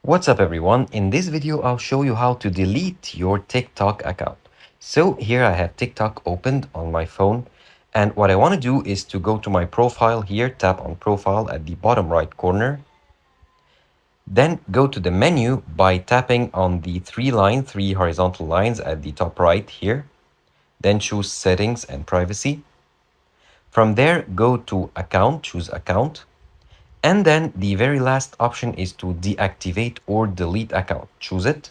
What's up everyone? In this video I'll show you how to delete your TikTok account. So here I have TikTok opened on my phone, and what I want to do is to go to my profile here, tap on profile at the bottom right corner, then go to the menu by tapping on the three horizontal lines at the top right here, then choose settings and privacy. From there go to account, choose account. And then the very last option is to deactivate or delete account. Choose it.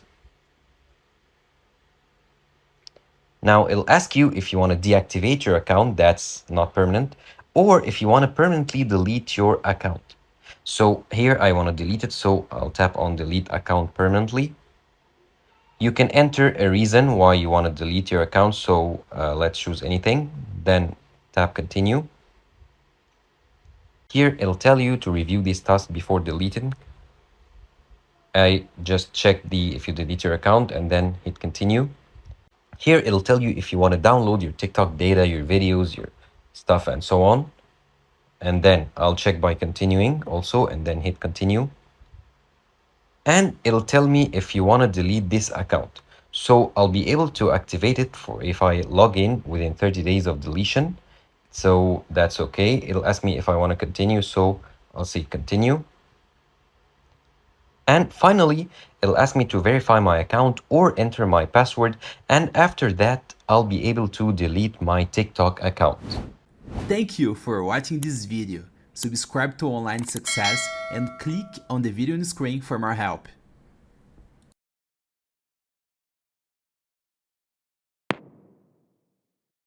Now it'll ask you if you want to deactivate your account, that's not permanent, or if you want to permanently delete your account. So here I want to delete it, so I'll tap on delete account permanently. You can enter a reason why you want to delete your account, so let's choose anything, then tap continue. Here it'll tell you to review this task before deleting. I just check if you delete your account and then hit continue. Here it'll tell you if you want to download your TikTok data, your videos, your stuff, and so on. And then I'll check by continuing also and then hit continue. And it'll tell me if you want to delete this account. So I'll be able to activate it for if I log in within 30 days of deletion. So that's okay. It'll ask me if I want to continue. So I'll say continue. And finally, it'll ask me to verify my account or enter my password. And after that, I'll be able to delete my TikTok account. Thank you for watching this video. Subscribe to Online Success and click on the video on the screen for more help.